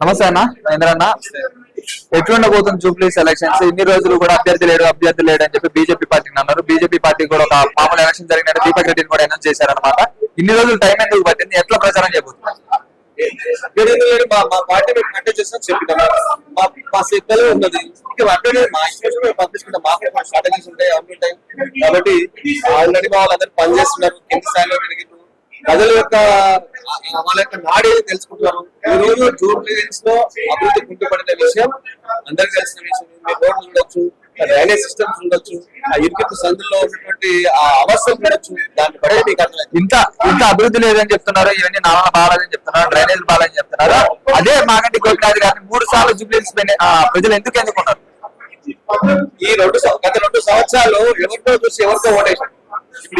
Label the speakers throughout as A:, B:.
A: నమస్తే అన్న మహేంద్రన్న. ఎట్లుండబోతుంది జూబ్లీస్ ఎలక్షన్స్? ఇన్ని రోజులు కూడా అభ్యర్థి లేడు అని చెప్పి బీజేపీ పార్టీని అన్నారు. బీజేపీ పార్టీ కూడా ఒక మామూలు ఎలక్షన్ జరిగినట్టు దీపక్ రెడ్డిని కూడా అనౌన్స్ చేశారనమాట. ఇన్ని రోజులు టైం ఎందుకు పట్టింది? ఎట్లా ప్రచారం చేయబోతున్నారు?
B: మా పార్టీ కంటెస్ట్ చేస్తాం చెప్పినాం. మా సిద్ధలో ఉన్నది మా ఇన్స్టిట్యూషన్ పంపించుకుంటాం. మాకు స్ట్రాటజీస్ ఉంటాయి, అన్ని ఉంటాయి. కాబట్టి ఆల్రెడీ వాళ్ళందరూ పనిచేస్తున్నారు. కింది స్థాయిలో పెరిగిన ప్రజల యొక్క వాళ్ళ యొక్క నాడే తెలుసుకుంటున్నారు. ఈ రోజు జూబ్లీహిల్స్ లో అభివృద్ధి కుంటుపడిన విషయం అందరికి తెలిసిన విషయం. మీరు రోడ్లు చూడొచ్చు, డ్రైనేజ్ సిస్టమ్స్ ఉండొచ్చు, ఆ ఇరుకు సందుల్లో ఉన్నటువంటి ఆ అవస్థలు చూడొచ్చు. దాన్ని బట్టి మీకు అర్థమైంది.
A: ఇంత అభివృద్ధి లేదని చెప్తున్నారు, ఇవన్నీ నాలుగు బాగాలని చెప్తున్నారు, డ్రైనేజ్ బాగాలని చెప్తున్నారు. అదే మాగంటి గోపినాథ్ గారిని 3 సార్లు జూబ్లీహిల్స్ ప్రజలు ఎందుకు ఎన్నుకున్నారు?
B: ఈ గత 2 సంవత్సరాలు ఎవరితో చూసి ఎవరితో ఓటేశారు.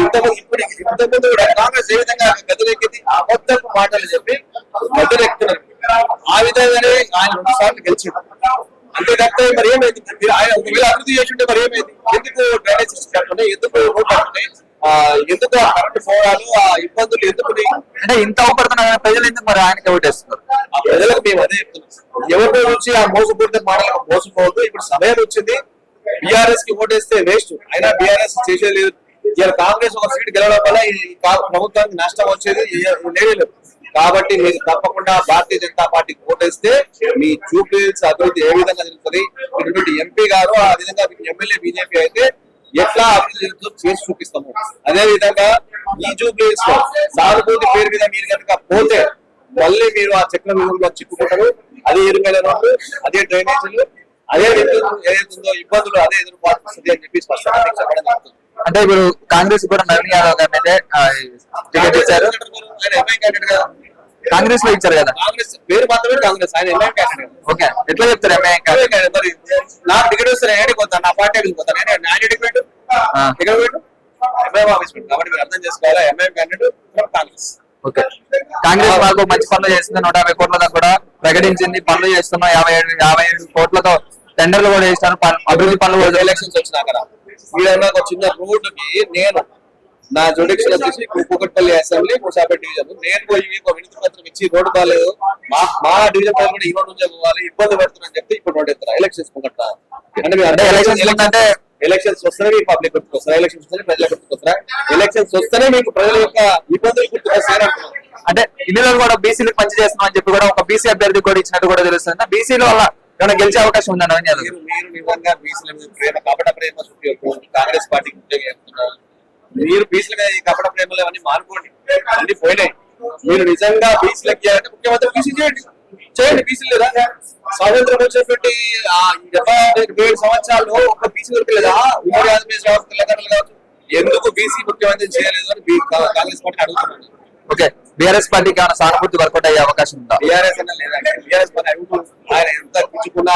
B: ఇంతకుముందు కాంగ్రెస్ ఏ విధంగా గదిలెక్కింది, అబద్ధపు మాటలు చెప్పి గదిలెక్కుతున్నారు. ఆ విధంగానే ఆయన 2 సార్లు గెలిచింది. అంతే తప్ప మరి ఏమైంది? మీరు ఆయన ఒకవేళ అభివృద్ధి చేసి ఉంటే మరి ఏమైంది? ఎందుకు డ్రైనేజ్ సిస్టమ్ కట్టున్నాయి, ఎందుకు రోడ్లు కట్టున్నాయి, ఎందుకు కరెంటు పోవడాలు, ఆ ఇబ్బందులు ఎందుకు?
A: అంటే ఇంత అవపడుతున్నా ప్రజలు ఎందుకు మరి ఆయనకి ఓటేస్తున్నారు?
B: ఆ ప్రజలకు మేము అదే చెప్తున్నాం. ఎవరితో నుంచి ఆ మోసపూరిత మాటలకు మోసపోవద్దు. ఇప్పుడు సమయం వచ్చింది. బీఆర్ఎస్ కి ఓటేస్తే వేస్ట్. అయినా బీఆర్ఎస్ చేసేది లేదు. ఇలా కాంగ్రెస్ ఒక సీట్ గెలవడం వల్ల ఈ ప్రభుత్వానికి నష్టం వచ్చేది లేదు. కాబట్టి మీరు తప్పకుండా భారతీయ జనతా పార్టీకి ఓటేస్తే మీ జూబ్లీహిల్స్ అభివృద్ధి ఏ విధంగా జరుగుతుంది, మీరు ఎంపీ గారు ఆ విధంగా ఎమ్మెల్యే బీజేపీ అయితే ఎట్లా అభివృద్ధి జరుగుతుందో చేసి చూపిస్తాము. అదే విధంగా ఈ జూబ్లీహిల్స్ లో సానుభూతి పేరు మీద మీరు కనుక పోతే మళ్ళీ మీరు ఆ చక్ర వ్యూహంలో చిక్కుకుంటారు. అదే ఇరుకైన రోడ్లు, అదే డ్రైనేజీలు, అదే ఏదైతుందో ఇబ్బందులు అదే ఎదుర్కోవాల్సింది అని చెప్పి స్పష్టంగా చెప్పడం జరుగుతుంది.
A: అంటే ఇప్పుడు కాంగ్రెస్ కూడా నవీన్ యాదవ్ గారిని టికెట్ ఇచ్చారు. కాంగ్రెస్ లో ఇచ్చారు కదా,
B: కాంగ్రెస్ పేరు మాత్రమే కాంగ్రెస్, ఆయన ఎంఐఎం క్యాండిడేట్.
A: ఓకే, ఎట్లా చెప్తారు ఎంఐఎం క్యాండిడేట్?
B: మరి నాకు టికెట్ వస్తే నేను పోతాను, నా పార్టీ వెళ్ళిపోతాను. ఆయన టికెట్ పెట్టు ఎంఐఎం ఆఫీస్ పెట్టు. కాబట్టి మీరు అర్థం చేసుకోవాలా, MIM candidate Congress.
A: Okay, Congress మాకు మంచి పనులు చేస్తుంది. 150 కోట్ల దాకా కూడా ప్రకటించింది. పనులు చేస్తున్నాం. 57 కోట్లతో టెండర్లు కూడా చేస్తాను. అభివృద్ధి పనులు కూడా.
B: ఎలక్షన్స్ వచ్చినాక వీళ్ళన్నా ఒక చిన్న రోడ్డుకి నేను నా జుడిక్షన్ వచ్చేసి కూకట్పల్లి అసెంబ్లీ ముసాపేట డివిజన్ నేను పోయి ఒక వినతి పత్రం ఇచ్చి రోడ్డు బాగాలేదు, మా డివిజన్ కూడా ఈ రోడ్డు నుంచి పోవాలి, ఇబ్బంది పడుతుందని చెప్తే ఇప్పుడు రోడ్డు ఎత్తారు. ఎలక్షన్స్ ముంగట్రా అంటే ఎలక్షన్స్ వస్తేనే పబ్లిక్ గుర్తుకొస్తారా, ఎలక్షన్స్ వస్తేనే ప్రజల గుర్తుకొస్తారా, ఎలక్షన్స్ వస్తేనే మీకు ప్రజల యొక్క ఇబ్బందులు గుర్తుకొస్తారా?
A: అంటే ఇన్ని రోజులు కూడా బీసీలకు మంచి చేస్తున్నాం అని చెప్పి కూడా ఒక బీసీ అభ్యర్థి కూడా ఇచ్చినట్టు కూడా తెలుస్తుంది. బీసీలో వల్ల ఏమైనా గెలిచే అవకాశం ఉందని
B: మీరు నిజంగా బీసీల మీద ప్రేమ, కపట ప్రేమ కాంగ్రెస్ పార్టీకి ఉద్యోగం. మీరు బీసీల మీద ఈ కపట ప్రేమలు అవన్నీ మానుకోండి, అన్ని పోయినాయి. మీరు నిజంగా బీసీలకు చేయాలంటే ముఖ్యమంత్రి బీసీ చేయండి. బీసీ లేదా స్వాతంత్రం వచ్చేటువంటి 77 సంవత్సరాల్లో ఒక బీసీ దొరకలేదా? ఉమ్మడి ఆంధ్రప్రదేశ్ కావచ్చు, తెలంగాణలో కావచ్చు, ఎందుకు బీసీ ముఖ్యమంత్రి చేయలేదు అని కాంగ్రెస్ పార్టీ అడుగుతున్నాను.
A: ఓకే, బీఆర్ఎస్ పార్టీకి ఏమైనా సానుభూతి వర్కౌట్ అయ్యే అవకాశం ఉందా?
B: బీఆర్ఎస్ అన్న లేదండి. బీఆర్ఎస్ పార్టీ అడుగుతుంది. ఆయన ఎంత కూర్చుకున్నా,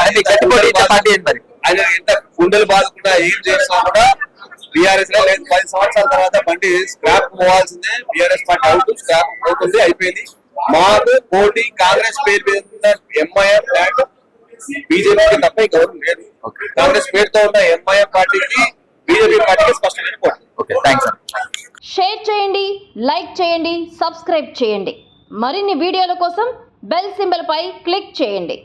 B: ఆయన ఎంత గుండెలు బాధకుండా ఏం చేసినా కూడా బీఆర్ఎస్ లో లేదు. 10 సంవత్సరాల తర్వాత బండి స్క్రాప్ పోవాల్సిందే. బీఆర్ఎస్ పార్టీ అవుతూ స్క్రాప్ అవుతుంది, అయిపోయింది. మాకు పోటీ కాంగ్రెస్ పేరు మీద ఎంఐఎం అండ్ బీజేపీ తప్ప గవర్నమెంట్ లేదు. కాంగ్రెస్ పేరుతో ఉన్న ఎంఐఎం పార్టీకి బీజేపీ పార్టీకి స్పష్టమైన పోటీ.
A: Okay, thanks.
C: షేర్ చేయండి, లైక్ చేయండి, సబ్స్క్రైబ్ చేయండి. మరిన్ని వీడియోల కోసం బెల్ సింబల్ పై క్లిక్ చేయండి.